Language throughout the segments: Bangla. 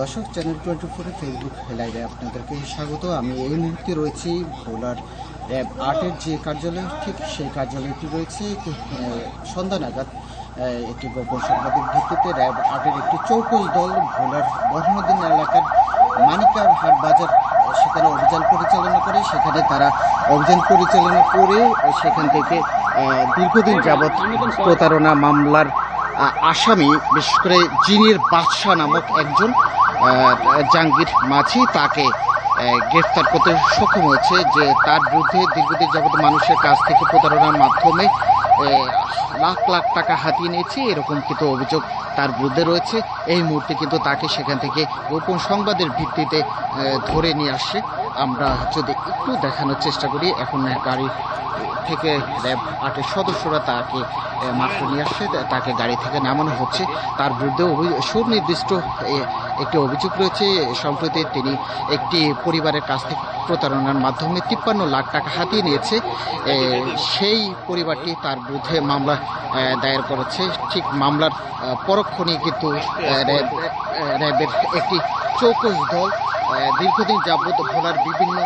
দর্শক, চ্যানেল 24 ফেসবুক লাইভে আপনাদেরকে স্বাগত। আমি এই মুহূর্তে রয়েছি ভোলার র্যাব 8-এর যে কার্যালয়, ঠিক সেই কার্যালয়টি রয়েছে সন্ধ্যা নাগাদ একটি গোপন সংবাদের ভিত্তিতে র্যাব 8-এর একটি চৌকস দল ভোলার বরহানুদ্দিন এলাকার মানিকার হাট বাজার সেখানে অভিযান পরিচালনা করে। সেখানে তারা অভিযান পরিচালনা করে সেখান থেকে দীর্ঘদিন যাবৎ প্রতারণা মামলার আসামি, বিশেষ করে জিনের বাদশাহ নামক একজন জাহাঙ্গীর মাঝি, তাকে গ্রেফতার করতে সক্ষম হয়েছে। যে তার বিরুদ্ধে দীর্ঘদিন যাবত মানুষের কাছ থেকে প্রতারণার মাধ্যমে লাখ লাখ টাকা হাতিয়ে নিয়েছে, এরকম কিন্তু অভিযোগ তার বিরুদ্ধে রয়েছে। এই মুহূর্তে কিন্তু তাকে সেখান থেকে গোপন সংবাদের ভিত্তিতে ধরে নিয়ে আসছে। আমরা যদি একটু দেখানোর চেষ্টা করি, এখন গাড়ি থেকে র্যাব 8-এর সদস্যরা তাকে মাত্র নিয়ে আসছে, তাকে গাড়ি থেকে নামানো হচ্ছে। তার বিরুদ্ধে সুনির্দিষ্ট একটি অভিযোগ রয়েছে। সম্প্রতি তিনি একটি পরিবারের কাছ থেকে প্রতারণার মাধ্যমে 53 লাখ টাকা হাতিয়ে নিয়েছে। সেই পরিবারটি তার বিরুদ্ধে মামলা দায়ের করেছে। ঠিক মামলার পরক্ষণেই কিন্তু র্যাবের একটি চৌকস দল দীর্ঘদিন যাবৎ ভোলার বিভিন্ন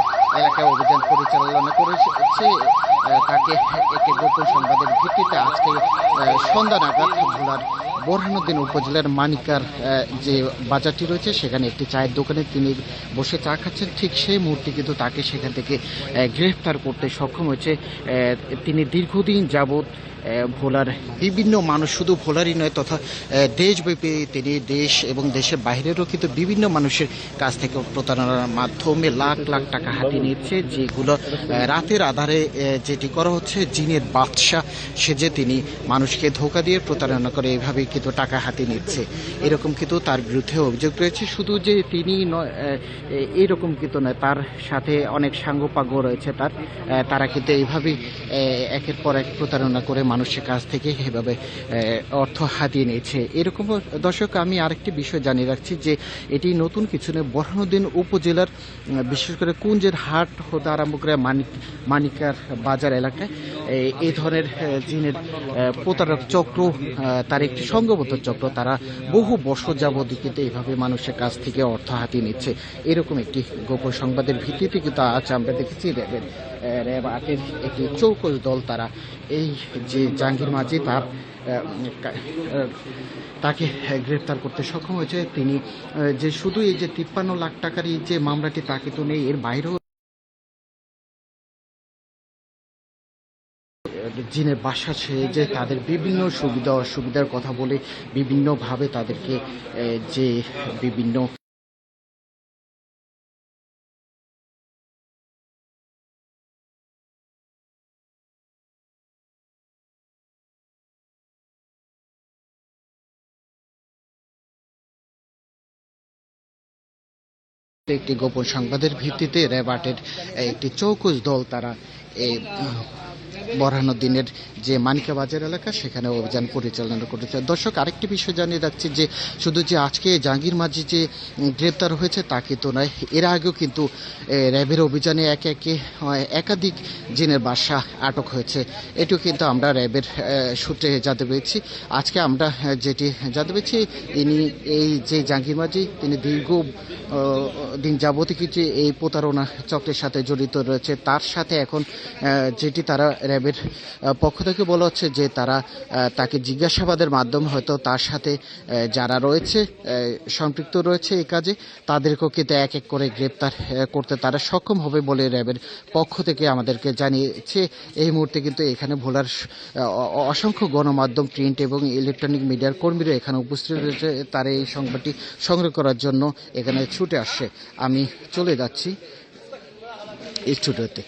এলাকায় অভিযান পরিচালনা করেছে। তাকে একটি গোপন সংবাদের ভিত্তিতে আজকে সন্ধ্যা নাগাদ ভোলার বরহানুদ্দিন উপজেলার মানিকার যে বাজারটি রয়েছে সেখানে একটি চায়ের দোকানে তিনি বসে চা খাচ্ছেন। ঠিক সেই মুহূর্তে কিন্তু তাকে সেখান থেকে গ্রেফতার করতে সক্ষম হয়েছে। তিনি দীর্ঘদিন যাবৎ ভোলার বিভিন্ন মানুষ, শুধু ভোলারই নয় তথা দেশব্যাপী তিনি দেশ এবং দেশের বাইরেরও কিন্তু বিভিন্ন মানুষের কাছ থেকে প্রতারণার মাধ্যমে লাখ লাখ টাকা হাতিয়ে নিচ্ছে। যেগুলো রাতের আধারে যেটি করা হচ্ছে, জিনের বাদশাহ সেজে তিনি মানুষকে ধোঁকা দিয়ে প্রতারণা করে এভাবেই কিন্তু টাকা হাতিয়ে নিচ্ছে, এরকম কিন্তু তার বিরুদ্ধে অভিযোগ রয়েছে। শুধু যে তিনি এইরকম কিন্তু নয়, তার সাথে অনেক সাঙ্গপাঙ্গ রয়েছে তারা কিন্তু এইভাবেই একের পর এক প্রতারণা করে মানুষের কাছ থেকে এভাবে অর্থ হাতিয়ে নিয়েছে। এরকম দর্শক, আমি আরেকটি বিষয় জানিয়ে রাখছি যে এটি নতুন কিছু নয়। বরহানুদ্দিন উপজেলার বিশেষ করে কুঞ্জের হাট হতে আরম্ভ করে মানিকার বাজার এলাকায় এই ধরনের জিনের প্রতারক চক্র, তার একটি সংঘবদ্ধ চক্র, তারা বহু বছর যাবৎ কিন্তু এইভাবে মানুষের কাছ থেকে অর্থ হাতিয়ে নিচ্ছে। এরকম একটি গোপন সংবাদের ভিত্তিতে কিন্তু আজ আমরা দেখেছি র্যাব 8-এর একটি চৌকস দল তারা এই যে জাহাঙ্গীর মাঝি তাকে গ্রেফতার করতে সক্ষম হয়েছে। তিনি যে শুধু এই যে 53 লাখ টাকার এই যে মামলাটি তাকে তো নেই, এর বাইরেও জিনের বাসা যে তাদের বিভিন্ন সুবিধা অসুবিধার কথা বলে বিভিন্নভাবে তাদেরকে যে বিভিন্ন একটি গোপন সংবাদের ভিত্তিতে র্যাব 8-এর একটি চৌকস দল তারা এই বরহানুদ্দিনের যে মানিকা বাজার এলাকা সেখানে অভিযান পরিচালনা করেছে। দর্শক, আরেকটি বিষয় জানিয়ে রাখছি যে শুধু যে আজকে জাহাঙ্গীর মাঝি যে গ্রেপ্তার হয়েছে তা কিন্তু নয়, এর আগেও কিন্তু র্যাবের অভিযানে একাধিক জিনের বাসা আটক হয়েছে। এটিও কিন্তু আমরা র্যাবের সূত্রে জানতে পেরেছি। আজকে আমরা যেটি জানতে পেরেছি, এই যে জাহাঙ্গীর মাঝি তিনি দীর্ঘ দিন যাবতীয় কিছু এই প্রতারণা চক্রের সাথে জড়িত রয়েছে। তার সাথে এখন যেটি তারা র্যাবের পক্ষ থেকে বলা হচ্ছে যে তাকে জিজ্ঞাসাবাদের মাধ্যমে হয়তো তার সাথে যারা রয়েছে সম্পৃক্ত রয়েছে এই কাজে তাদেরকেও কিন্তু এক এক করে গ্রেপ্তার করতে তারা সক্ষম হবে বলে র্যাবের পক্ষ থেকে আমাদেরকে জানিয়েছে। এই মুহূর্তে কিন্তু এখানে ভোলার অসংখ্য গণমাধ্যম, প্রিন্ট এবং ইলেকট্রনিক মিডিয়ার কর্মীরা এখানে উপস্থিত রয়েছে। তারা এই সংবাদটি সংগ্রহ করার জন্য এখানে ছুটে আসছে। আমি চলে যাচ্ছি স্টুডিওতে।